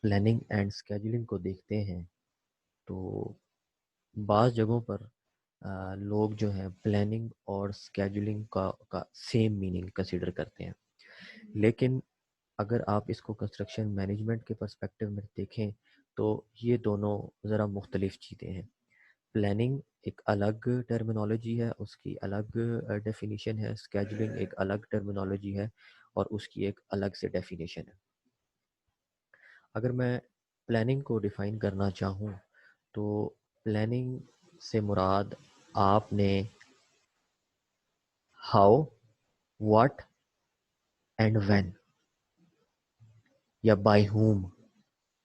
Planning and scheduling को देखते हैं तो बाज़ जगहों पर लोग जो हैं प्लानिंग और स्केजुलिंग का सेम मीनिंग कंसिडर करते हैं। लेकिन अगर आप इसको कंस्ट्रक्शन मैनेजमेंट के पर्सपेक्टिव में देखें तो ये दोनों ज़रा मुख्तलिफ चीज़ें हैं। प्लानिंग एक अलग टर्मिनोलॉजी है, उसकी अलग डेफिनेशन है, स्केजुलिंग एक अलग टर्मिनोलॉजी है और उसकी एक अलग से डेफिनेशन है। अगर मैं प्लानिंग को डिफ़ाइन करना चाहूँ तो प्लानिंग से मुराद आपने हाउ, व्हाट एंड व्हेन या बाय whom,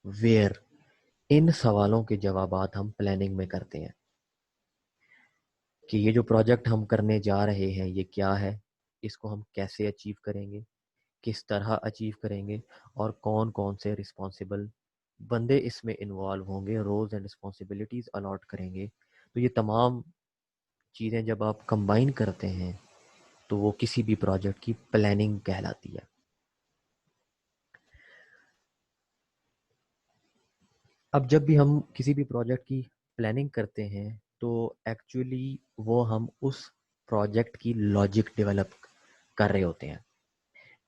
वेयर, इन सवालों के जवाबात हम प्लानिंग में करते हैं कि ये जो प्रोजेक्ट हम करने जा रहे हैं ये क्या है, इसको हम कैसे अचीव करेंगे, किस तरह अचीव करेंगे और कौन कौन से रिस्पॉन्सिबल बंदे इसमें इन्वॉल्व होंगे, रोल्स एंड रिस्पॉन्सिबिलिटीज़ अलॉट करेंगे। तो ये तमाम चीज़ें जब आप कंबाइन करते हैं तो वो किसी भी प्रोजेक्ट की प्लानिंग कहलाती है। अब जब भी हम किसी भी प्रोजेक्ट की प्लानिंग करते हैं तो एक्चुअली वो हम उस प्रोजेक्ट की लॉजिक डेवलप कर रहे होते हैं,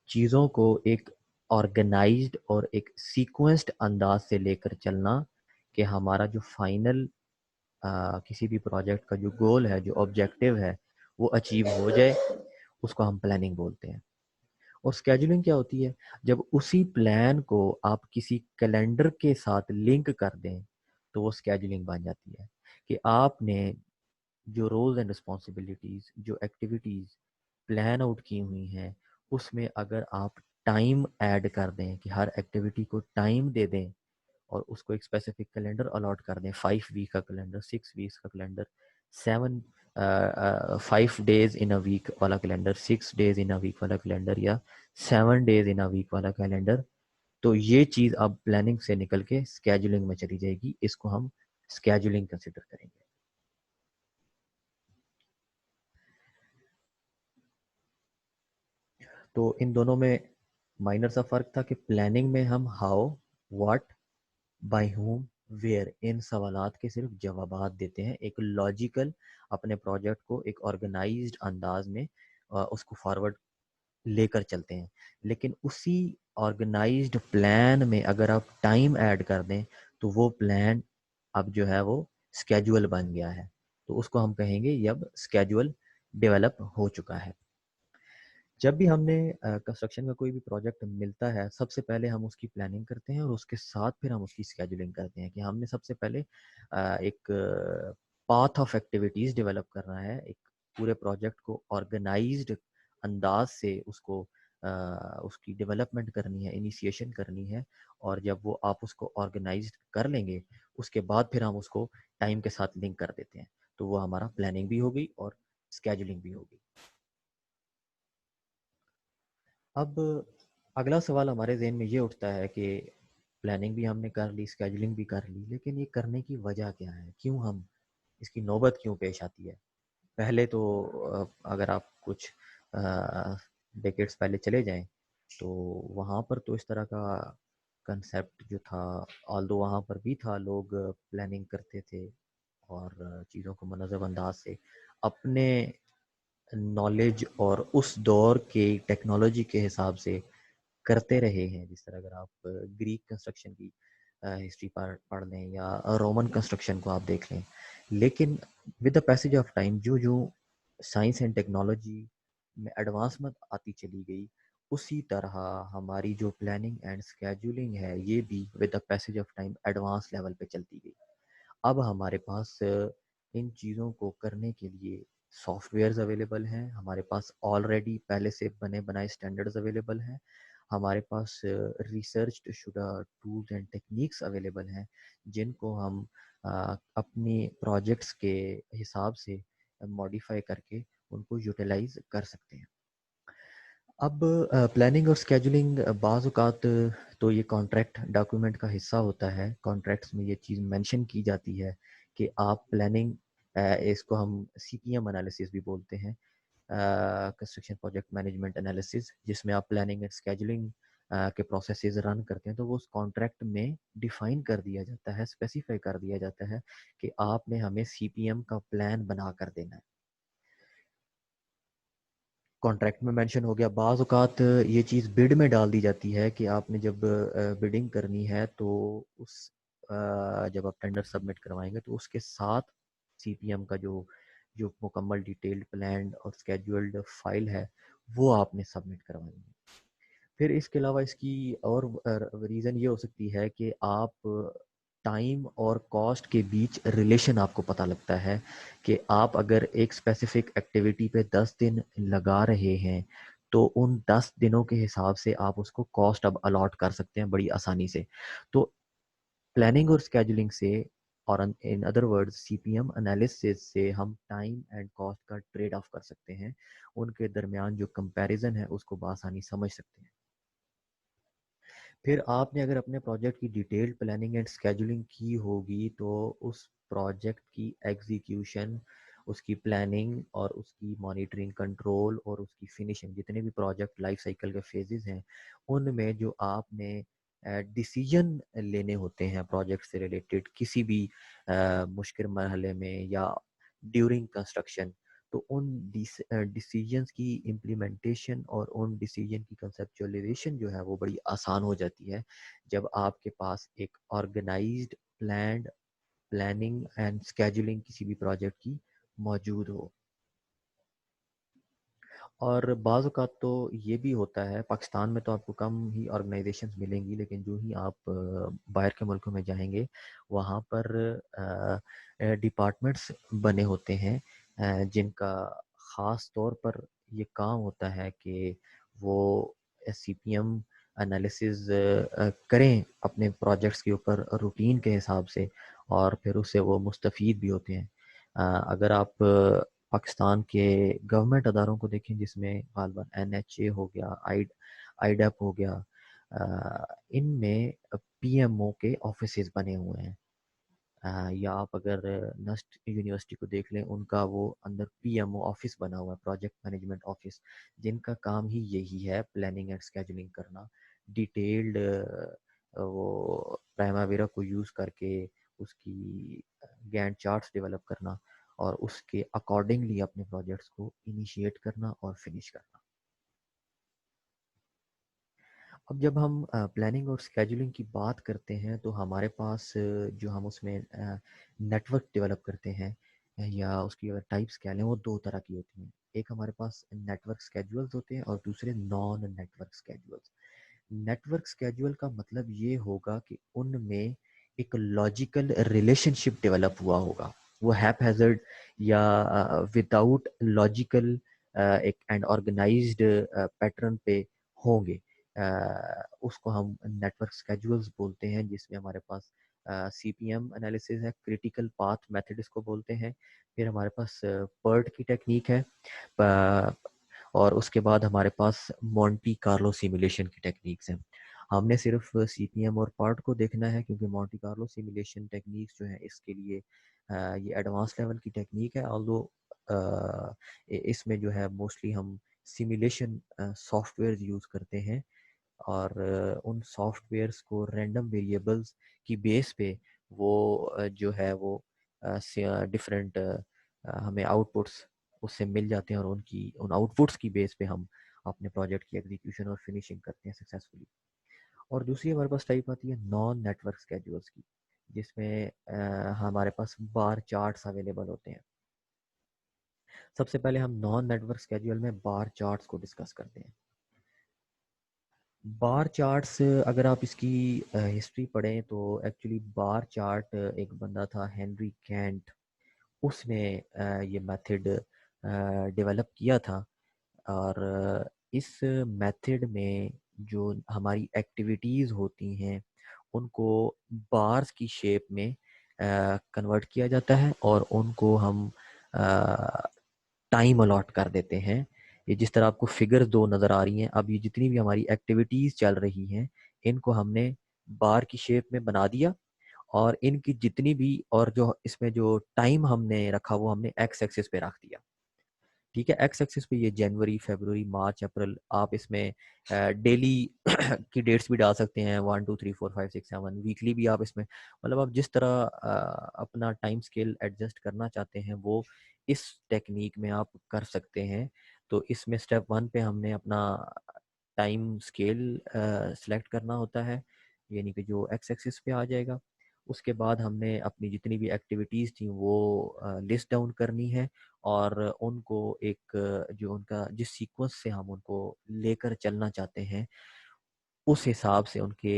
चीज़ों को एक ऑर्गेनाइज्ड और एक सीक्वेंस्ड अंदाज से लेकर चलना कि हमारा जो फाइनल किसी भी प्रोजेक्ट का जो गोल है, जो ऑब्जेक्टिव है, वो अचीव हो जाए, उसको हम प्लानिंग बोलते हैं। और स्केजुलिंग क्या होती है? जब उसी प्लान को आप किसी कैलेंडर के साथ लिंक कर दें तो वो स्केजुलिंग बन जाती है कि आपने जो रोल्स एंड रिस्पॉन्सिबिलिटीज़, जो एक्टिविटीज़ प्लान आउट की हुई हैं, उसमें अगर आप टाइम ऐड कर दें कि हर एक्टिविटी को टाइम दे दें और उसको एक स्पेसिफिक कैलेंडर अलॉट कर दें, 5 वीक का कैलेंडर, 6 वीक्स का calendar, 5 days in a week वाला calendar, 6 days in a week वाला कैलेंडर या 7 डेज इन अ वीक वाला कैलेंडर, तो ये चीज़ अब प्लानिंग से निकल के स्केजुलिंग में चली जाएगी। इसको हम स्केजुलिंग कंसिडर करेंगे। तो इन दोनों में माइनर सा फ़र्क था कि प्लानिंग में हम how, what, by whom, where, इन सवालात के सिर्फ जवाबात देते हैं, एक लॉजिकल अपने प्रोजेक्ट को एक ऑर्गेनाइज्ड अंदाज में उसको फॉरवर्ड लेकर चलते हैं। लेकिन उसी ऑर्गेनाइज्ड प्लान में अगर आप टाइम ऐड कर दें तो वो प्लान अब जो है वो स्केड्यूल बन गया है, तो उसको हम कहेंगे ये अब स्केड्यूल डेवलप हो चुका है। जब भी हमने कंस्ट्रक्शन का कोई भी प्रोजेक्ट मिलता है, सबसे पहले हम उसकी प्लानिंग करते हैं और उसके साथ फिर हम उसकी स्केजुलिंग करते हैं कि हमने सबसे पहले एक पाथ ऑफ एक्टिविटीज़ डेवलप करना है, एक पूरे प्रोजेक्ट को ऑर्गेनाइज्ड अंदाज से उसको उसकी डेवलपमेंट करनी है, इनिशिएशन करनी है और जब वो आप उसको ऑर्गेनाइज्ड कर लेंगे, उसके बाद फिर हम उसको टाइम के साथ लिंक कर देते हैं। तो वो हमारा प्लानिंग भी हो गई और स्केजुलिंग भी हो गई। अब अगला सवाल हमारे ज़हन में ये उठता है कि प्लानिंग भी हमने कर ली, स्केजुलिंग भी कर ली, लेकिन ये करने की वजह क्या है? क्यों हम इसकी नौबत क्यों पेश आती है? पहले तो अगर आप कुछ डेकेड्स पहले चले जाएँ, तो वहाँ पर तो इस तरह का कंसेप्ट जो था, ऑल्दो वहाँ पर भी था, लोग प्लानिंग करते थे और चीज़ों को मुनज़्ज़म अंदाज से अपने नॉलेज और उस दौर के टेक्नोलॉजी के हिसाब से करते रहे हैं। जिस तरह अगर आप ग्रीक कंस्ट्रक्शन की हिस्ट्री पढ़ लें या रोमन कंस्ट्रक्शन को आप देख लें, लेकिन with the passage of time जो जो साइंस एंड टेक्नोलॉजी में एडवांसमेंट आती चली गई, उसी तरह हमारी जो प्लानिंग एंड स्केड्यूलिंग है ये भी with the passage of time advance level पे चलती गई। अब हमारे पास इन चीज़ों को करने के लिए सॉफ्टवेयर्स अवेलेबल हैं, हमारे पास ऑलरेडी पहले से बने बनाए स्टैंडर्ड्स अवेलेबल हैं, हमारे पास रिसर्च्ड शुदा टूल्स एंड टेक्निक्स अवेलेबल हैं जिनको हम अपनी प्रोजेक्ट्स के हिसाब से मॉडिफाई करके उनको यूटिलाइज कर सकते हैं। अब प्लानिंग और स्केजुलिंग बाज़ औक़ात तो ये कॉन्ट्रैक्ट डॉक्यूमेंट का हिस्सा होता है। कॉन्ट्रैक्ट्स में ये चीज़ मेंशन की जाती है कि आप प्लानिंग इसको हम सीपीएम एनालिसिस भी बोलते हैं, कंस्ट्रक्शन प्रोजेक्ट मैनेजमेंट एनालिसिस, जिसमें आप प्लानिंग एंड स्केजुलिंग के प्रोसेसेस रन करते हैं, तो वो उस कॉन्ट्रैक्ट में डिफाइन कर दिया जाता है, स्पेसिफाई कर दिया जाता है कि आपने हमें सीपीएम का प्लान बना कर देना है। कॉन्ट्रैक्ट में मेंशन हो गया। बाज़ औक़ात ये चीज़ बिड में डाल दी जाती है कि आपने जब बिडिंग करनी है तो उस जब आप टेंडर सबमिट करवाएंगे तो उसके साथ सीपीएम का जो जो मुकम्मल डिटेल्ड प्लान और स्केड्यूल्ड फाइल है वो आपने सबमिट करवानी है। फिर इसके अलावा इसकी और रीज़न ये हो सकती है कि आप टाइम और कॉस्ट के बीच रिलेशन आपको पता लगता है कि आप अगर एक स्पेसिफिक एक्टिविटी पे 10 दिन लगा रहे हैं तो उन 10 दिनों के हिसाब से आप उसको कॉस्ट अब अलॉट कर सकते हैं बड़ी आसानी से। तो प्लानिंग और स्केजुलिंग से और in other words CPM analysis से हम टाइम एंड कॉस्ट का ट्रेड ऑफ कर सकते हैं। उनके दरमियान जो कंपैरिजन है उसको बआसानी समझ सकते हैं। फिर आपने अगर अपने प्रोजेक्ट की डिटेल्ड प्लानिंग एंड स्केजुलिंग की होगी तो उस प्रोजेक्ट की एग्जीक्यूशन, उसकी प्लानिंग और उसकी मॉनिटरिंग, कंट्रोल और उसकी फिनिशिंग, जितने भी प्रोजेक्ट लाइफ साइकिल के फेजेस हैं उनमें जो आपने डिसीजन लेने होते हैं प्रोजेक्ट से रिलेटेड किसी भी मुश्किल मरहले में या ड्यूरिंग कंस्ट्रक्शन, तो उन डिसीजंस की इम्प्लीमेंटेशन और उन डिसीजन की कंसेप्चुअलाइजेशन जो है वो बड़ी आसान हो जाती है जब आपके पास एक organised planned planning and scheduling किसी भी प्रोजेक्ट की मौजूद हो। और बाज़ औक़ात तो ये भी होता है, पाकिस्तान में तो आपको कम ही ऑर्गेनाइजेशंस मिलेंगी, लेकिन जो ही आप बाहर के मुल्कों में जाएंगे वहाँ पर डिपार्टमेंट्स बने होते हैं जिनका ख़ास तौर पर ये काम होता है कि वो सीपीएम एनालिसिस करें अपने प्रोजेक्ट्स के ऊपर रूटीन के हिसाब से और फिर उससे वो मुस्तफ़ीद भी होते हैं। अगर आप पाकिस्तान के गवर्नमेंट अदारों को देखें जिसमें ग़ालिबन एनएचए हो गया, आईडैप हो गया, इनमें पीएमओ के ऑफिसेज बने हुए हैं। या आप अगर नस्ट यूनिवर्सिटी को देख लें, उनका वो अंदर पीएमओ ऑफिस बना हुआ है, प्रोजेक्ट मैनेजमेंट ऑफिस, जिनका काम ही यही है प्लानिंग एंड स्केजुलिंग करना, डिटेल्ड वो प्राइमावेरा को यूज़ करके उसकी गैंट चार्ट्स डेवलप करना और उसके अकॉर्डिंगली अपने प्रोजेक्ट्स को इनिशिएट करना और फिनिश करना। अब जब हम प्लानिंग और स्केजुलिंग की बात करते हैं तो हमारे पास जो हम उसमें नेटवर्क डेवलप करते हैं या उसकी अगर टाइप्स कह लें वो दो तरह की होती हैं। एक हमारे पास नेटवर्क स्केजुअल्स होते हैं और दूसरे non network schedules. Network schedule का मतलब ये होगा कि उनमें एक लॉजिकल रिलेशनशिप डेवलप हुआ होगा, वो हैपहैज़र्ड या विदाउट लॉजिकल एक एंड ऑर्गेनाइज्ड पैटर्न पे होंगे। उसको हम नेटवर्क स्केजुअल्स बोलते हैं, जिसमें हमारे पास सीपीएम एनालिसिस है, क्रिटिकल पाथ मेथड इसको बोलते हैं। फिर हमारे पास पर्ट की टेक्निक है, और उसके बाद हमारे पास मोंटी कार्लो सिमुलेशन की टेक्निक्स हैं। हमने सिर्फ सीपीएम और पार्ट को देखना है क्योंकि मोंटी कार्लो सिमुलेशन टेक्निक्स जो है इसके लिए ये एडवांस लेवल की टेक्निक है। ऑल्दो इसमें जो है मोस्टली हम सिमुलेशन सॉफ्टवेयर यूज़ करते हैं और उन सॉफ्टवेयर्स को रैंडम वेरिएबल्स की बेस पे वो जो है वो डिफरेंट हमें आउटपुट्स उससे मिल जाते हैं और उनकी उन आउटपुट्स की बेस पे हम अपने प्रोजेक्ट की एग्जीक्यूशन और फिनिशिंग करते हैं सक्सेसफुली। और दूसरी हमारे पास टाइप आती है नॉन नेटवर्क स्केड्यूल्स की, जिसमें हमारे पास बार चार्ट्स अवेलेबल होते हैं। सबसे पहले हम नॉन नेटवर्क स्केड्यूल में बार चार्ट्स को डिस्कस करते हैं। बार चार्ट्स अगर आप इसकी हिस्ट्री पढ़ें तो एक्चुअली बार चार्ट एक बंदा था हेनरी कैंट, उसने ये मेथड डेवलप किया था। और इस मेथड में जो हमारी एक्टिविटीज़ होती हैं उनको बार्स की शेप में कन्वर्ट किया जाता है और उनको हम टाइम अलॉट कर देते हैं। ये जिस तरह आपको फिगर्स दो नज़र आ रही हैं, अब ये जितनी भी हमारी एक्टिविटीज़ चल रही हैं इनको हमने बार की शेप में बना दिया और इनकी जितनी भी और जो इसमें जो टाइम हमने रखा वो हमने एक्स एक्सिस पे रख दिया। ठीक है। एक्स एक्सिस पे ये जनवरी, फरवरी, मार्च, अप्रैल, आप इसमें डेली की डेट्स भी डाल सकते हैं, 1 2 3 4 5 6 7। वीकली भी आप इसमें, मतलब आप जिस तरह अपना टाइम स्केल एडजस्ट करना चाहते हैं वो इस टेक्निक में आप कर सकते हैं। तो इसमें स्टेप 1 पे हमने अपना टाइम स्केल सेलेक्ट करना होता है, यानी कि जो एक्स एक्सिस पे आ जाएगा। उसके बाद हमने अपनी जितनी भी एक्टिविटीज़ थी वो लिस्ट डाउन करनी है, और उनको एक जो उनका जिस सीक्वेंस से हम उनको लेकर चलना चाहते हैं उस हिसाब से उनके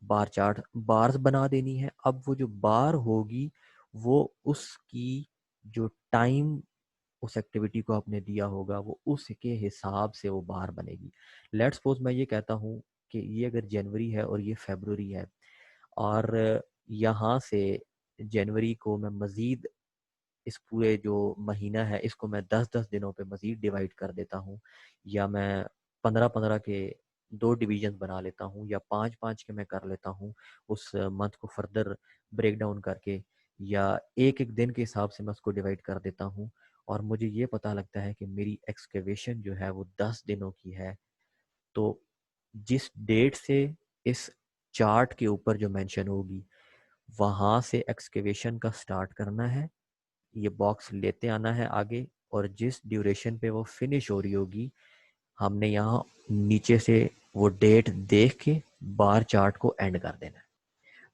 बार चार्ट बार्स बना देनी है। अब वो जो बार होगी वो उसकी जो टाइम उस एक्टिविटी को आपने दिया होगा वो उसके हिसाब से वो बार बनेगी। लेट्स सपोज मैं ये कहता हूँ कि ये अगर जनवरी है और ये फरवरी है, और यहाँ से जनवरी को मैं मज़ीद इस पूरे जो महीना है इसको मैं 10-10 दिनों पे मज़ीद डिवाइड कर देता हूँ, या मैं 15-15 के 2 डिवीजन बना लेता हूँ, या 5-5 के मैं कर लेता हूँ उस मंथ को फर्दर ब्रेक डाउन करके, या एक-एक दिन के हिसाब से मैं उसको डिवाइड कर देता हूँ, और मुझे ये पता लगता है कि मेरी एक्सकवेशन जो है वो 10 दिनों की है। तो जिस डेट से इस चार्ट के ऊपर जो मेंशन होगी वहाँ से एक्सकवेशन का स्टार्ट करना है, ये बॉक्स लेते आना है आगे, और जिस ड्यूरेशन पे वो फिनिश हो रही होगी हमने यहाँ नीचे से वो डेट देख के बार चार्ट को एंड कर देना है।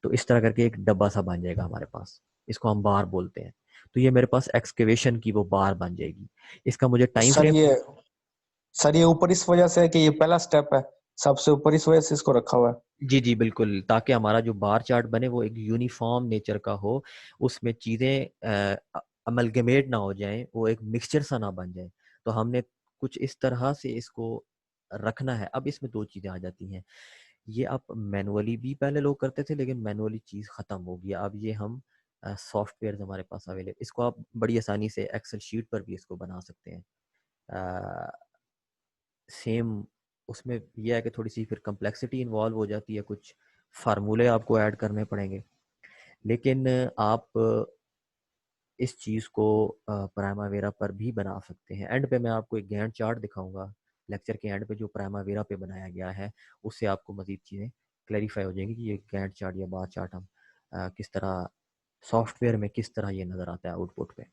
तो इस तरह करके एक डब्बा सा बन जाएगा हमारे पास, इसको हम बार बोलते हैं। तो ये मेरे पास एक्सकवेशन की वो बार बन जाएगी। इसका मुझे तो टाइम फ्रेम, सर ये ऊपर इस वजह से है कि ये पहला स्टेप है, सबसे ऊपर इस वजह से इसको रखा हुआ है। जी जी बिल्कुल, ताकि हमारा जो बार चार्ट बने वो एक यूनिफॉर्म नेचर का हो, उसमें चीज़ें अमलगमेट ना हो जाएं, वो एक मिक्सचर सा ना बन जाए। तो हमने कुछ इस तरह से इसको रखना है। अब इसमें दो चीज़ें आ जाती हैं, ये आप मैनुअली भी पहले लोग करते थे लेकिन मैनुअली चीज़ ख़त्म हो गई। अब ये हम सॉफ्टवेयर हमारे पास अवेलेबल, इसको आप बड़ी आसानी से एक्सेल शीट पर भी इसको बना सकते हैं। सेम उसमें यह है कि थोड़ी सी फिर कम्प्लेक्सिटी इन्वॉल्व हो जाती है, कुछ फार्मूले आपको ऐड करने पड़ेंगे, लेकिन आप इस चीज़ को प्राइमावेरा पर भी बना सकते हैं। एंड पे मैं आपको एक गैंट चार्ट दिखाऊंगा लेक्चर के एंड पे, जो प्राइमावेरा पे बनाया गया है, उससे आपको मज़ीद चीज़ें क्लैरिफाई हो जाएंगी कि ये गैंट चार्ट या बार चार्ट हम किस तरह सॉफ्टवेयर में किस तरह ये नज़र आता है आउटपुट पे।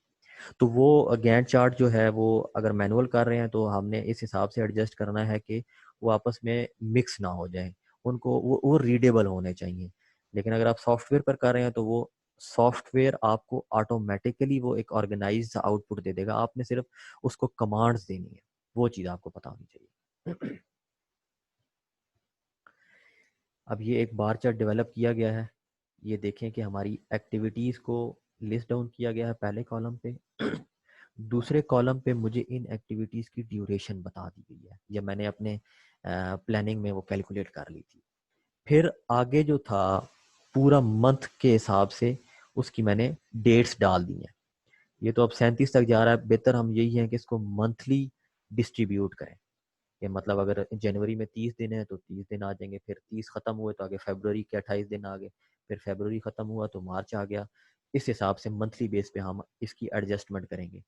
तो वो गैंट चार्ट जो है वो अगर मैनुअल कर रहे हैं तो हमने इस हिसाब से एडजस्ट करना है कि वो आपस में मिक्स ना हो जाए, उनको वो रीडेबल होने चाहिए। लेकिन अगर आप सॉफ्टवेयर पर कर रहे हैं तो वो सॉफ्टवेयर आपको ऑटोमेटिकली वो एक ऑर्गेनाइज्ड आउटपुट दे देगा, आपने सिर्फ उसको कमांड्स देनी है, वो चीज़ आपको पता होनी चाहिए। अब ये एक बार चार्ट डेवलप किया गया है, ये देखें कि हमारी एक्टिविटीज़ को लिस्ट डाउन किया गया है पहले कॉलम पे। दूसरे कॉलम पे मुझे इन एक्टिविटीज़ की ड्यूरेशन बता दी गई है, या मैंने अपने प्लानिंग में वो कैलकुलेट कर ली थी। फिर आगे जो था पूरा मंथ के हिसाब से उसकी मैंने डेट्स डाल दी हैं। ये तो अब 37 तक जा रहा है, बेहतर हम यही है कि इसको मंथली डिस्ट्रीब्यूट करें। कि मतलब अगर जनवरी में 30 दिन है तो 30 दिन आ जाएंगे, फिर 30 ख़त्म हुए तो आगे फरवरी के 28 दिन आ गए, फिर फरवरी ख़त्म हुआ तो मार्च आ गया। इस हिसाब से मंथली बेस पे हम इसकी एडजस्टमेंट करेंगे।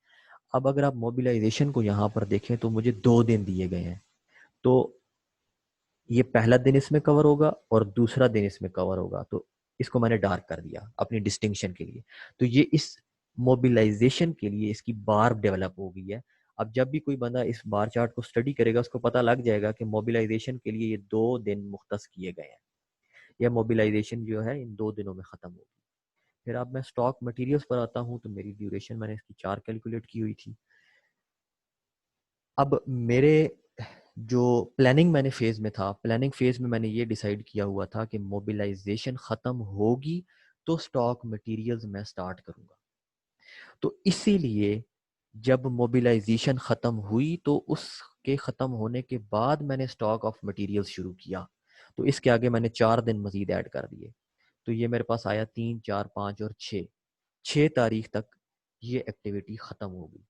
अब अगर आप मोबिलाइजेशन को यहाँ पर देखें तो मुझे 2 दिन दिए गए हैं, तो ये पहला दिन इसमें कवर होगा और दूसरा दिन इसमें कवर होगा, तो इसको मैंने डार्क कर दिया अपनी डिस्टिंक्शन के लिए। तो ये इस मोबिलाइजेशन के लिए इसकी बार डेवलप हो गई है। अब जब भी कोई बंदा इस बार चार्ट को स्टडी करेगा उसको पता लग जाएगा कि मोबिलाइजेशन के लिए ये 2 दिन मुख्तस किए गए हैं, यह मोबिलाइजेशन जो है इन 2 दिनों में ख़त्म होगी। फिर अब मैं स्टॉक मटेरियल्स पर आता हूँ, तो मेरी ड्यूरेशन मैंने इसकी 4 कैलकुलेट की हुई थी। अब मेरे जो प्लानिंग मैंने फेज़ में था, प्लानिंग फेज़ में मैंने ये डिसाइड किया हुआ था कि मोबिलाइजेशन ख़त्म होगी तो स्टॉक मटेरियल्स मैं स्टार्ट करूँगा। तो इसीलिए जब मोबिलाइजेशन ख़त्म हुई तो उसके ख़त्म होने के बाद मैंने स्टॉक ऑफ मटेरियल्स शुरू किया। तो इसके आगे मैंने 4 दिन मज़ीद ऐड कर दिए। तो ये मेरे पास आया 3, 4, 5 और 6 तारीख तक ये एक्टिविटी ख़त्म हो गई।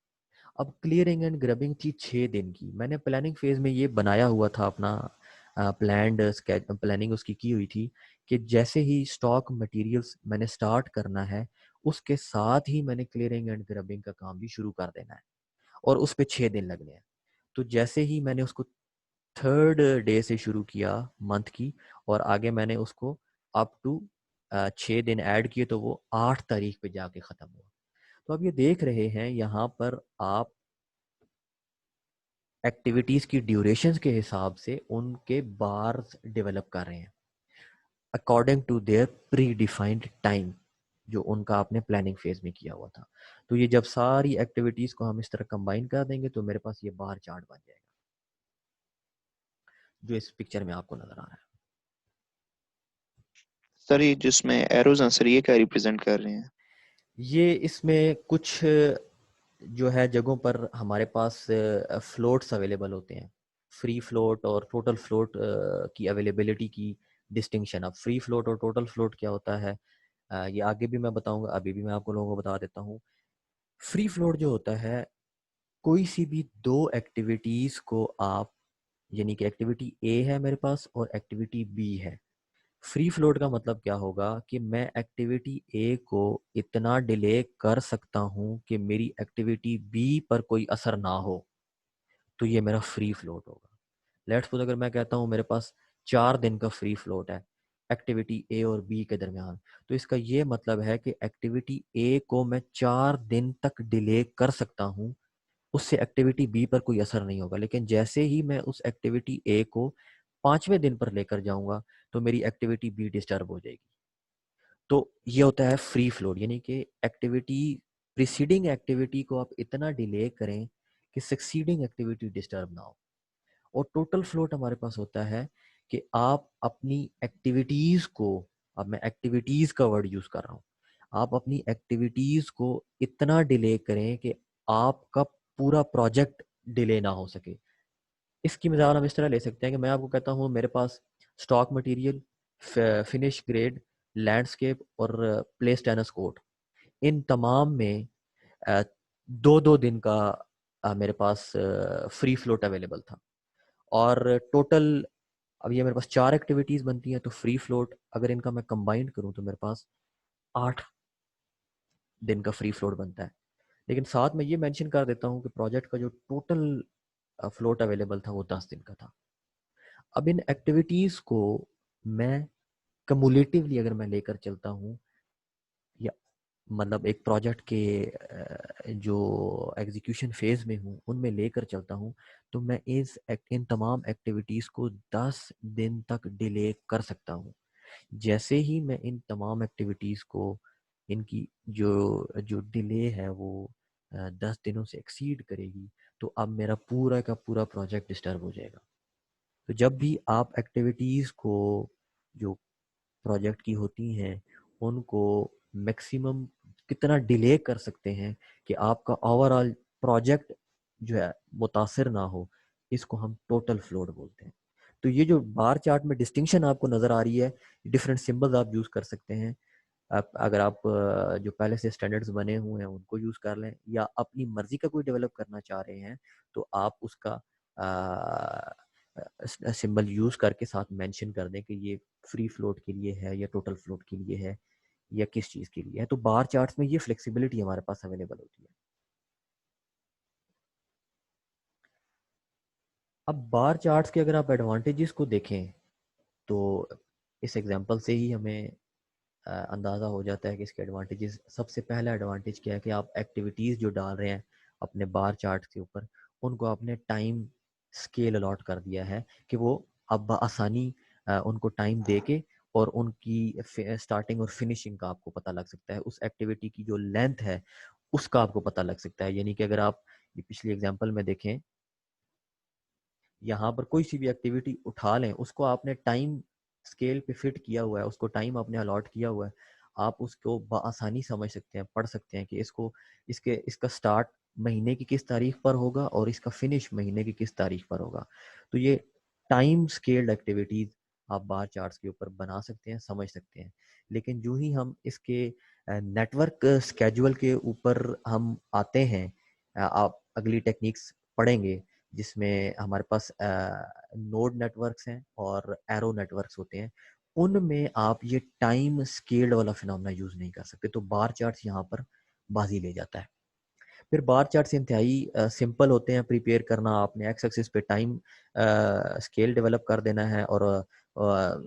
अब क्लियरिंग एंड ग्रबिंग थी 6 दिन की। मैंने प्लानिंग फेज में ये बनाया हुआ था अपना प्लान्ड प्लानिंग उसकी की हुई थी कि जैसे ही स्टॉक मटेरियल्स मैंने स्टार्ट करना है उसके साथ ही मैंने क्लियरिंग एंड ग्रबिंग का काम भी शुरू कर देना है। और उस पे 6 दिन लगने हैं। तो जैसे ही मैंने उसको थर्ड डे से शुरू किया मंथ की, और आगे मैंने उसको अप टू 6 दिन ऐड किए, तो वो 8 तारीख पे जाके ख़त्म हुआ। तो अब ये देख रहे हैं यहाँ पर आप एक्टिविटीज़ की ड्यूरेशंस के हिसाब से उनके बार्स डेवलप कर रहे हैं according to their predefined time, जो उनका आपने प्लानिंग फेज में किया हुआ था। तो ये जब सारी एक्टिविटीज़ को हम इस तरह कंबाइन कर देंगे तो मेरे पास ये बार चार्ट बन जाएगा, जो इस पिक्चर में आपको नज़र आ रहा है। सर ये जिसमें एरोज हैं सर, ये क्या रिप्रेजेंट कर रहे हैं? ये इसमें कुछ जो है जगहों पर हमारे पास फ्लोट्स अवेलेबल होते हैं, फ्री फ्लोट और टोटल फ्लोट की अवेलेबिलिटी की डिस्टिंक्शन। अब फ्री फ्लोट और टोटल फ्लोट क्या होता है, ये आगे भी मैं बताऊंगा, अभी भी मैं आपको लोगों को बता देता हूँ। फ्री फ्लोट जो होता है, कोई सी भी दो एक्टिविटीज़ को आप, यानी कि एक्टिविटी ए है मेरे पास और एक्टिविटी बी है। फ्री फ्लोट का मतलब क्या होगा कि मैं एक्टिविटी ए को इतना डिले कर सकता हूं कि मेरी एक्टिविटी बी पर कोई असर ना हो, तो ये मेरा फ्री फ्लोट होगा। लेट्स सपोज अगर मैं कहता हूं मेरे पास 4 दिन का फ्री फ्लोट है एक्टिविटी ए और बी के दरमियान, तो इसका ये मतलब है कि एक्टिविटी ए को मैं 4 दिन तक डिले कर सकता हूं, उससे एक्टिविटी बी पर कोई असर नहीं होगा। लेकिन जैसे ही मैं उस एक्टिविटी ए को 5वें दिन पर लेकर जाऊंगा, तो मेरी एक्टिविटी बी डिस्टर्ब हो जाएगी। तो ये होता है फ्री फ्लोट, यानी कि एक्टिविटी, प्रीसीडिंग एक्टिविटी को आप इतना डिले करें कि सक्सीडिंग एक्टिविटी डिस्टर्ब ना हो। और टोटल फ्लोट हमारे पास होता है कि आप अपनी एक्टिविटीज़ को, अब मैं एक्टिविटीज़ का वर्ड यूज़ कर रहा हूँ, आप अपनी एक्टिविटीज़ को इतना डिले करें कि आपका पूरा प्रोजेक्ट डिले ना हो सके। इसकी मिसाल हम इस तरह ले सकते हैं कि मैं आपको कहता हूँ मेरे पास stock material, finish grade, landscape और प्लेस टेनिस कोर्ट, इन तमाम में 2-2 दिन का मेरे पास फ्री फ्लोट अवेलेबल था। और टोटल, अब ये मेरे पास 4 एक्टिविटीज़ बनती हैं, तो फ्री फ्लोट अगर इनका मैं कंबाइन करूँ तो मेरे पास 8 दिन का फ्री फ्लोट बनता है। लेकिन साथ में ये मेंशन कर देता हूँ कि प्रोजेक्ट का जो टोटल फ्लोट अवेलेबल था वो 10 दिन का था। अब इन एक्टिविटीज़ को मैं कमुलेटिवली अगर मैं लेकर चलता हूँ, या मतलब एक प्रोजेक्ट के जो एग्जीक्यूशन फेज में हूँ उनमें लेकर चलता हूँ, तो मैं इन तमाम एक्टिविटीज़ को 10 दिन तक डिले कर सकता हूँ। जैसे ही मैं इन तमाम एक्टिविटीज़ को, इनकी जो जो डिले है वो 10 दिनों से एक्सीड करेगी, तो अब मेरा पूरा का पूरा प्रोजेक्ट डिस्टर्ब हो जाएगा। तो जब भी आप एक्टिविटीज़ को, जो प्रोजेक्ट की होती हैं, उनको मैक्सिमम कितना डिले कर सकते हैं कि आपका ओवरऑल प्रोजेक्ट जो है मुतासिर ना हो, इसको हम टोटल फ्लोट बोलते हैं। तो ये जो बार चार्ट में डिस्टिंक्शन आपको नज़र आ रही है, डिफरेंट सिंबल्स आप यूज़ कर सकते हैं। आप अगर आप जो पहले से स्टैंडर्ड्स बने हुए हैं उनको यूज़ कर लें, या अपनी मर्ज़ी का कोई डेवलप करना चाह रहे हैं तो आप उसका सिंबल यूज़ करके साथ मेंशन कर दें कि ये फ्री फ्लोट के लिए है या टोटल फ्लोट के लिए है या किस चीज़ के लिए है। तो बार चार्ट्स में ये फ्लेक्सिबिलिटी हमारे पास अवेलेबल होती है। अब बार चार्ट्स के अगर आप एडवांटेजेस को देखें, तो इस एग्जांपल से ही हमें अंदाज़ा हो जाता है कि इसके एडवांटेजेस। सबसे पहला एडवांटेज क्या है कि आप एक्टिविटीज़ जो डाल रहे हैं अपने बार चार्ट के ऊपर, उनको आपने टाइम स्केल अलॉट कर दिया है कि वो अब आसानी उनको टाइम दे के, और उनकी स्टार्टिंग और फिनिशिंग का आपको पता लग सकता है। उस एक्टिविटी की जो लेंथ है उसका आपको पता लग सकता है। यानी कि अगर आप ये पिछली एग्जांपल में देखें, यहाँ पर कोई सी भी एक्टिविटी उठा लें, उसको आपने टाइम स्केल पे फिट किया हुआ है, उसको टाइम आपने अलॉट किया हुआ है। आप उसको बआसानी समझ सकते हैं, पढ़ सकते हैं कि इसका स्टार्ट महीने की किस तारीख पर होगा और इसका फिनिश महीने की किस तारीख पर होगा। तो ये टाइम स्केल्ड एक्टिविटीज़ आप बार चार्ट्स के ऊपर बना सकते हैं, समझ सकते हैं। लेकिन जो ही हम इसके नेटवर्क स्केड्यूल के ऊपर हम आते हैं, आप अगली टेक्निक्स पढ़ेंगे जिसमें हमारे पास नोड नेटवर्क्स हैं और एरो नेटवर्क्स होते हैं। उनमें आप ये टाइम स्केल्ड वाला फिनोमेना यूज़ नहीं कर सकते, तो बार चार्ट्स यहाँ पर बाजी ले जाता है। फिर बार चार्ट्स इंतहाई सिंपल होते हैं प्रिपेयर करना। आपने एक्स एक्सिस पे टाइम स्केल डेवलप कर देना है और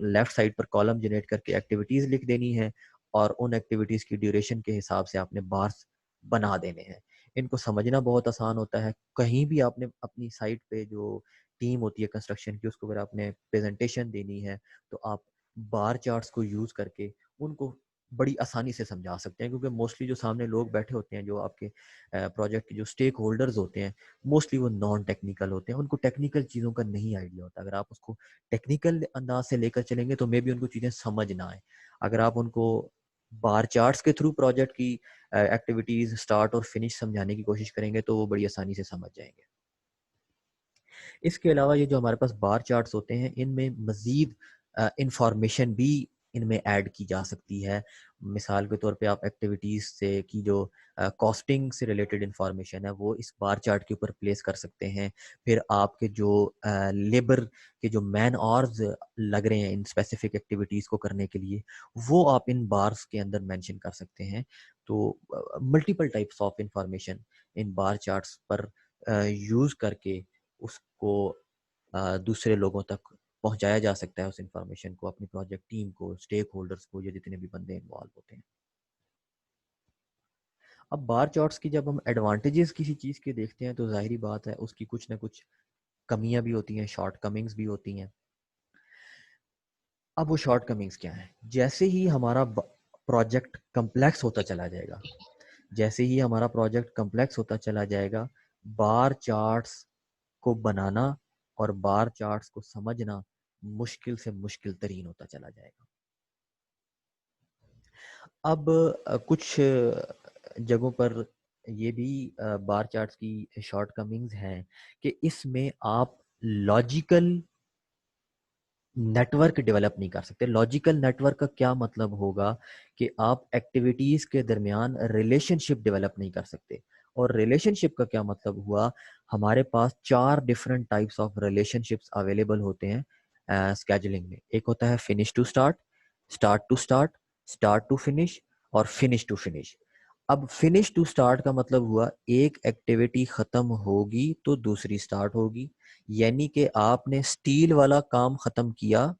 लेफ्ट साइड पर कॉलम जनरेट करके एक्टिविटीज़ लिख देनी है और उन एक्टिविटीज़ की ड्यूरेशन के हिसाब से आपने बार्स बना देने हैं। इनको समझना बहुत आसान होता है। कहीं भी आपने अपनी साइट पे जो टीम होती है कंस्ट्रक्शन की, उसको अगर आपने प्रेजेंटेशन देनी है तो आप बार चार्ट्स को यूज़ करके उनको बड़ी आसानी से समझा सकते हैं, क्योंकि मोस्टली जो सामने लोग बैठे होते हैं, जो आपके प्रोजेक्ट के जो स्टेक होल्डर्स होते हैं, मोस्टली वो नॉन टेक्निकल होते हैं। उनको टेक्निकल चीज़ों का नहीं आइडिया होता। अगर आप उसको टेक्निकल अंदाज से लेकर चलेंगे तो मे बी उनको चीज़ें समझ ना आए। अगर आप उनको बार चार्ट्स के थ्रू प्रोजेक्ट की एक्टिविटीज़ स्टार्ट और फिनिश समझाने की कोशिश करेंगे तो वो बड़ी आसानी से समझ जाएंगे। इसके अलावा ये जो हमारे पास बार चार्ट्स होते हैं, इनमें मज़ीद इंफॉर्मेशन भी इनमें ऐड की जा सकती है। मिसाल के तौर पे आप एक्टिविटीज़ से की जो कॉस्टिंग से रिलेटेड इंफॉर्मेशन है वो इस बार चार्ट के ऊपर प्लेस कर सकते हैं। फिर आपके जो लेबर के जो मैन आवर्स लग रहे हैं इन स्पेसिफिक एक्टिविटीज़ को करने के लिए, वो आप इन बार्स के अंदर मेंशन कर सकते हैं। तो multiple types of information in bar charts पर यूज़ करके उसको दूसरे लोगों तक पहुंचाया जा सकता है, उस इंफॉर्मेशन को, अपनी प्रोजेक्ट टीम को, स्टेक होल्डर्स को, या जितने भी बंदे इन्वॉल्व होते हैं। अब बार चार्ट्स की जब हम एडवांटेजेस किसी चीज़ के देखते हैं तो जाहिर बात है उसकी कुछ ना कुछ कमियां भी होती हैं, शॉर्ट कमिंग्स भी होती हैं। अब वो शॉर्ट कमिंग्स क्या हैं? जैसे ही हमारा प्रोजेक्ट कम्प्लेक्स होता चला जाएगा, जैसे ही हमारा प्रोजेक्ट कम्प्लेक्स होता चला जाएगा, बार चार्ट्स को बनाना और बार चार्ट्स को समझना मुश्किल से मुश्किल तरीन होता चला जाएगा। अब कुछ जगहों पर ये भी बार चार्ट्स की शॉर्ट कमिंग्स हैं कि इसमें आप लॉजिकल नेटवर्क डेवलप नहीं कर सकते। लॉजिकल नेटवर्क का क्या मतलब होगा कि आप एक्टिविटीज के दरमियान रिलेशनशिप डेवलप नहीं कर सकते। और रिलेशनशिप का क्या मतलब हुआ, हमारे पास 4 different types of relationships available होते हैं स्केजुलिंग में। एक होता है finish to start, start to start, start to finish और फिनिश टू फिनिश। अब फिनिश टू स्टार्ट का मतलब हुआ एक एक्टिविटी खत्म होगी तो दूसरी स्टार्ट होगी। यानी कि आपने स्टील वाला काम खत्म किया,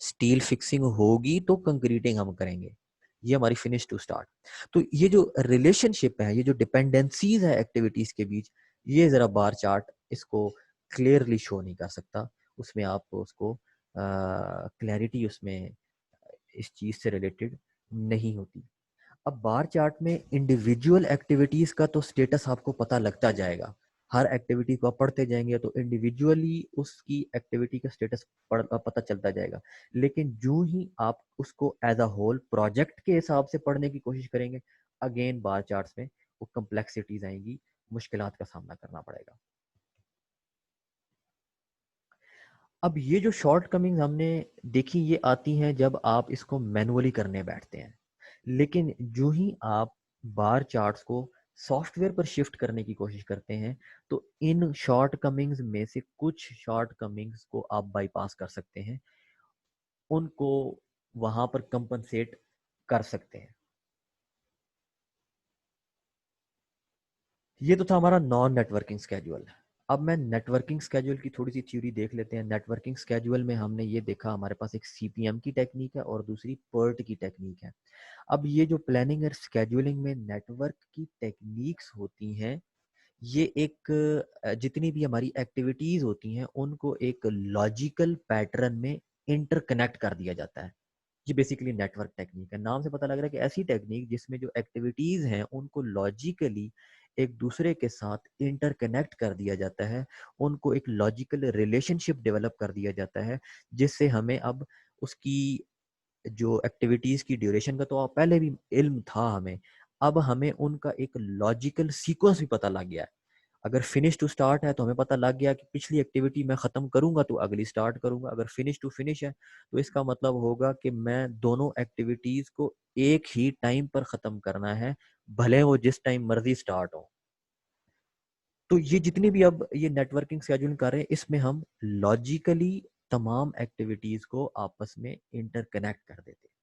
स्टील फिक्सिंग होगी तो कंक्रीटिंग हम करेंगे। ये हमारी फिनिश टू स्टार्ट। तो ये जो रिलेशनशिप है, ये जो डिपेंडेंसीज है एक्टिविटीज के बीच, ये जरा बार चार्ट इसको क्लियरली शो नहीं कर सकता। उसमें आपको उसको क्लैरिटी उसमें इस चीज से रिलेटेड नहीं होती। अब बार चार्ट में इंडिविजुअल एक्टिविटीज का तो स्टेटस आपको पता लगता जाएगा। हर एक्टिविटी को आप पढ़ते जाएंगे तो इंडिविजुअली उसकी एक्टिविटी का स्टेटस पता चलता जाएगा। लेकिन जो ही आप उसको एज अ होल प्रोजेक्ट के हिसाब से पढ़ने की कोशिश करेंगे, अगेन बार चार्ट्स में वो कम्प्लेक्सिटीज आएंगी, मुश्किलात का सामना करना पड़ेगा। अब ये जो शॉर्ट कमिंग्स हमने देखी, ये आती हैं जब आप इसको मैनुअली करने बैठते हैं। लेकिन जो ही आप बार चार्ट्स को सॉफ्टवेयर पर शिफ्ट करने की कोशिश करते हैं तो इन शॉर्ट कमिंग्स में से कुछ शॉर्ट कमिंग्स को आप बाईपास कर सकते हैं, उनको वहां पर कंपनसेट कर सकते हैं। ये तो था हमारा नॉन नेटवर्किंग स्केड्यूल। अब मैं नेटवर्किंग स्केड्यूल की थोड़ी सी थ्योरी देख लेते हैं। नेटवर्किंग स्केड्यूल में हमने ये देखा, हमारे पास एक सीपीएम की टेक्निक है और दूसरी पर्ट की टेक्निक है। अब ये जो प्लानिंग और स्केड्यूलिंग में नेटवर्क की टेक्निक्स होती हैं, ये एक जितनी भी हमारी एक्टिविटीज होती हैं उनको एक लॉजिकल पैटर्न में इंटरकनेक्ट कर दिया जाता है। ये बेसिकली नेटवर्क टेक्निक है। नाम से पता लग रहा है कि ऐसी टेक्निक जिसमें जो एक्टिविटीज हैं उनको लॉजिकली एक दूसरे के साथ इंटरकनेक्ट कर दिया जाता है, उनको एक लॉजिकल रिलेशनशिप डेवलप कर दिया जाता है, जिससे हमें अब उसकी जो एक्टिविटीज की ड्यूरेशन का तो पहले भी इल्म था हमें, अब हमें उनका एक लॉजिकल सीक्वेंस भी पता लग गया है। अगर फिनिश टू स्टार्ट है तो हमें पता लग गया कि पिछली एक्टिविटी मैं खत्म करूंगा तो अगली स्टार्ट करूंगा। अगर फिनिश टू फिनिश है तो इसका मतलब होगा कि मैं दोनों एक्टिविटीज को एक ही टाइम पर खत्म करना है, भले वो जिस टाइम मर्जी स्टार्ट हो। तो ये जितनी भी अब ये नेटवर्किंग शेड्यूलिंग कर रहे हैं, इसमें हम लॉजिकली तमाम एक्टिविटीज को आपस में इंटरकनेक्ट कर देते हैं।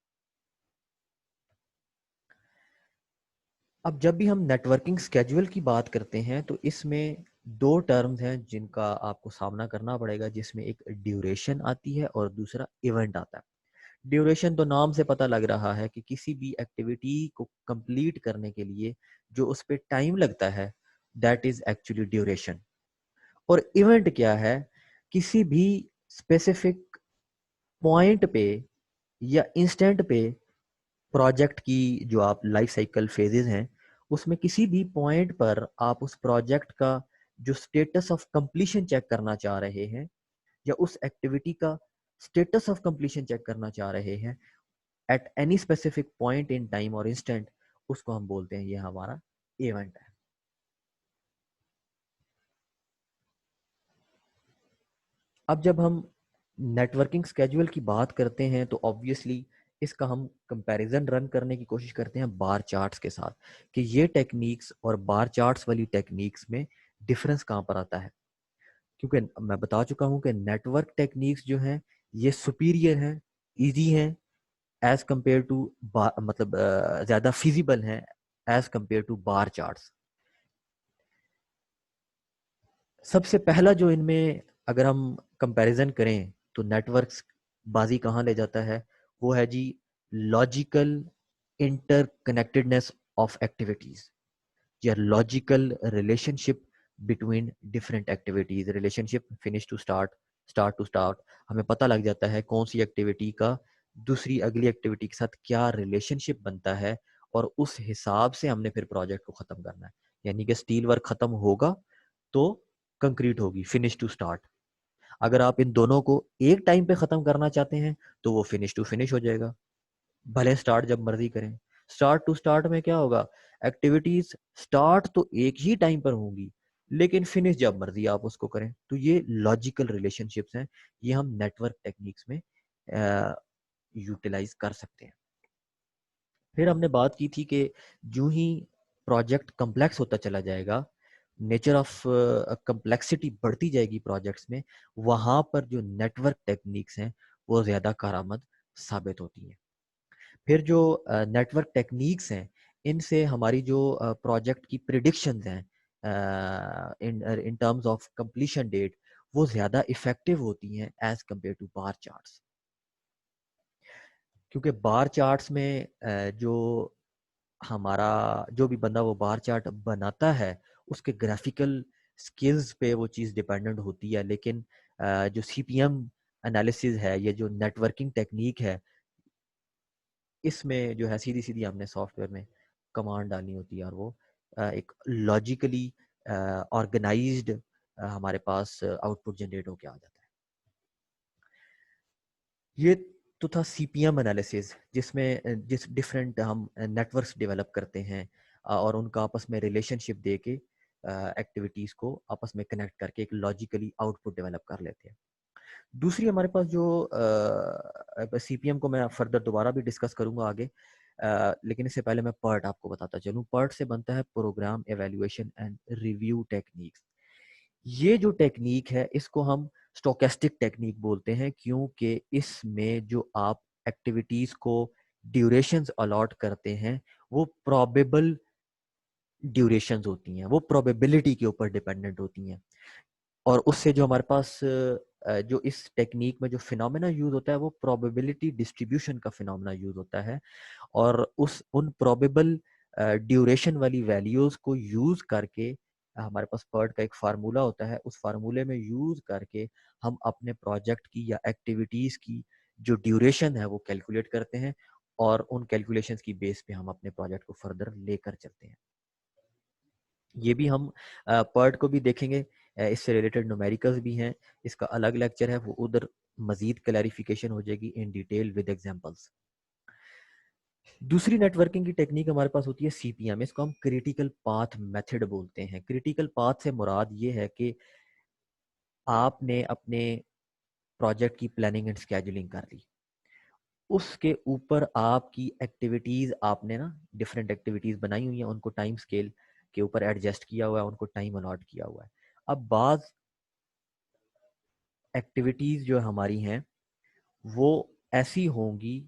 अब जब भी हम नेटवर्किंग स्केड्यूल की बात करते हैं तो इसमें दो टर्म्स हैं जिनका आपको सामना करना पड़ेगा, जिसमें एक ड्यूरेशन आती है और दूसरा इवेंट आता है। ड्यूरेशन तो नाम से पता लग रहा है कि किसी भी एक्टिविटी को कंप्लीट करने के लिए जो उस पर टाइम लगता है, दैट इज एक्चुअली ड्यूरेशन। और इवेंट क्या है? किसी भी स्पेसिफिक पॉइंट पे या इंस्टेंट पे प्रोजेक्ट की जो आप लाइफ साइकिल फेजेस हैं, उसमें किसी भी पॉइंट पर आप उस प्रोजेक्ट का जो स्टेटस ऑफ कंप्लीशन चेक करना चाह रहे हैं या उस एक्टिविटी का स्टेटस ऑफ कंप्लीशन चेक करना चाह रहे हैं at any specific point in time और इंस्टेंट, उसको हम बोलते हैं ये हमारा इवेंट है। अब जब हम नेटवर्किंग स्केड्यूल की बात करते हैं तो ऑब्वियसली इसका हम कंपैरिजन रन करने की कोशिश करते हैं बार चार्ट्स के साथ कि ये टेक्निक्स और बार चार्ट्स वाली टेक्निक्स में डिफरेंस कहाँ पर आता है। क्योंकि मैं बता चुका हूँ कि नेटवर्क टेक्निक्स जो हैं ये सुपीरियर हैं, इजी हैं एज कंपेयर टू मतलब ज़्यादा फिजिबल हैं as compare to bar charts. सबसे पहला जो इनमें अगर हम कंपैरिजन करें तो नेटवर्क्स बाजी कहाँ ले जाता है, वो है जी लॉजिकल इंटरकनेक्टेडनेस ऑफ एक्टिविटीज या logical relationship between different activities. Relationship finish to start, start to start, हमें पता लग जाता है कौन सी एक्टिविटी का दूसरी अगली एक्टिविटी के साथ क्या रिलेशनशिप बनता है और उस हिसाब से हमने फिर प्रोजेक्ट को ख़त्म करना है। यानी कि स्टील वर्क ख़त्म होगा तो कंक्रीट होगी, फिनिश टू स्टार्ट। अगर आप इन दोनों को एक टाइम पे ख़त्म करना चाहते हैं तो वो फिनिश टू फिनिश हो जाएगा, भले स्टार्ट जब मर्जी करें। स्टार्ट टू स्टार्ट में क्या होगा, एक्टिविटीज स्टार्ट तो एक ही टाइम पर होंगी लेकिन फिनिश जब मर्जी आप उसको करें। तो ये लॉजिकल रिलेशनशिप्स हैं, ये हम नेटवर्क टेक्निक्स में यूटिलाइज कर सकते हैं। फिर हमने बात की थी कि जो ही प्रोजेक्ट कम्प्लेक्स होता चला जाएगा, नेचर ऑफ कम्प्लेक्सिटी बढ़ती जाएगी प्रोजेक्ट्स में, वहाँ पर जो नेटवर्क टेक्निक्स हैं वो ज़्यादा कारआमद साबित होती हैं। फिर जो नेटवर्क टेक्निक्स हैं इनसे हमारी जो प्रोजेक्ट की प्रिडिक्शंस हैं in terms of completion date, वो ज़्यादा इफ़ेक्टिव होती हैं as compare to bar charts. क्योंकि बार चार्ट्स में जो हमारा जो भी बंदा वो बार चार्ट बनाता है उसके ग्राफिकल स्किल्स पे वो चीज़ डिपेंडेंट होती है, लेकिन जो सीपीएम एनालिसिस है, ये जो नेटवर्किंग टेक्निक है, इसमें जो है सीधी सीधी हमने सॉफ्टवेयर में कमांड डालनी होती है और वो एक लॉजिकली ऑर्गेनाइज्ड हमारे पास आउटपुट जनरेट होकर आ जाता है। ये तो था सीपीएम एनालिसिस, जिसमें जिस डिफरेंट हम नेटवर्क्स डेवलप करते हैं और उनका आपस में रिलेशनशिप दे के एक्टिविटीज़ को आपस में कनेक्ट करके एक लॉजिकली आउटपुट डेवलप कर लेते हैं। दूसरी हमारे पास जो सीपीएम को मैं फर्दर दोबारा भी डिस्कस करूंगा आगे, लेकिन इससे पहले मैं पर्ट आपको बताता चलूँ। पर्ट से बनता है program evaluation and review techniques. ये जो टेक्निक है इसको हम स्टोकेस्टिक टेक्निक बोलते हैं, क्योंकि इसमें जो आप एक्टिविटीज को ड्यूरेशंस अलॉट करते हैं वो प्रोबेबल ड्यूरेशंस होती हैं, वो प्रोबेबिलिटी के ऊपर डिपेंडेंट होती हैं। और उससे जो हमारे पास जो इस टेक्निक में जो फिनोमेना यूज होता है वो प्रोबेबिलिटी डिस्ट्रीब्यूशन का फिनोमेना यूज होता है। और उन प्रोबेबल ड्यूरेशन वाली वैल्यूज को यूज करके हमारे पास पर्ट का एक फार्मूला होता है, उस फार्मूले में यूज करके हम अपने प्रोजेक्ट की या एक्टिविटीज की जो ड्यूरेशन है वो कैलकुलेट करते हैं और उन कैलकुलेशंस की बेस पे हम अपने प्रोजेक्ट को फर्दर लेकर चलते हैं। ये भी हम पर्ट को भी देखेंगे, इससे रिलेटेड न्यूमेरिकल्स भी हैं, इसका अलग लेक्चर है, वो उधर मजीद क्लैरिफिकेशन हो जाएगी इन डिटेल विद एग्जांपल्स। दूसरी नेटवर्किंग की टेक्निक हमारे पास होती है सीपीएम, इसको हम क्रिटिकल पाथ मेथड बोलते हैं। क्रिटिकल पाथ से मुराद ये है कि आपने अपने प्रोजेक्ट की प्लानिंग एंड स्केजुलिंग कर ली, उसके ऊपर आपकी एक्टिविटीज आपने ना डिफरेंट एक्टिविटीज बनाई हुई हैं, उनको टाइम स्केल के ऊपर एडजस्ट किया हुआ है, उनको टाइम अलॉट किया हुआ है। अब बाज एक्टिविटीज जो हमारी हैं वो ऐसी होंगी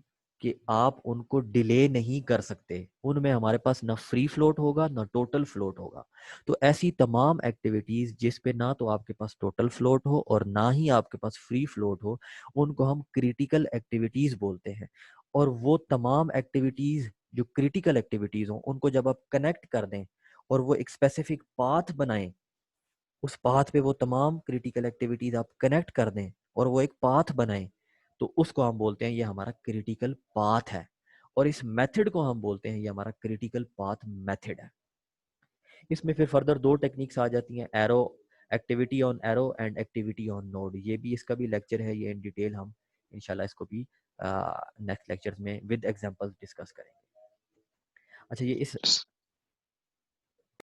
कि आप उनको डिले नहीं कर सकते, उनमें हमारे पास ना फ्री फ्लोट होगा ना टोटल फ्लोट होगा। तो ऐसी तमाम एक्टिविटीज जिस पे ना तो आपके पास टोटल फ्लोट हो और ना ही आपके पास फ्री फ्लोट हो, उनको हम क्रिटिकल एक्टिविटीज बोलते हैं। और वो तमाम एक्टिविटीज जो क्रिटिकल एक्टिविटीज हो, उनको जब आप कनेक्ट कर दें और वो एक स्पेसिफिक पाथ बनाएं, उस पाथ पे वो तमाम क्रिटिकल एक्टिविटीज आप कनेक्ट कर दें और वो एक पाथ बनाएं, तो उसको हम बोलते हैं ये हमारा क्रिटिकल पाथ है। और इस मेथड को हम बोलते हैं ये हमारा क्रिटिकल पाथ मेथड है। इसमें फिर फर्दर दो टेक्निक्स आ जाती हैं, arrow, activity on arrow and activity on node. ये भी इसका भी लेक्चर है, ये इन डिटेल हम इंशाल्लाह इसको भी नेक्स्ट लेक्चर्स में विद एग्जांपल्स डिस्कस करेंगे। अच्छा, ये इस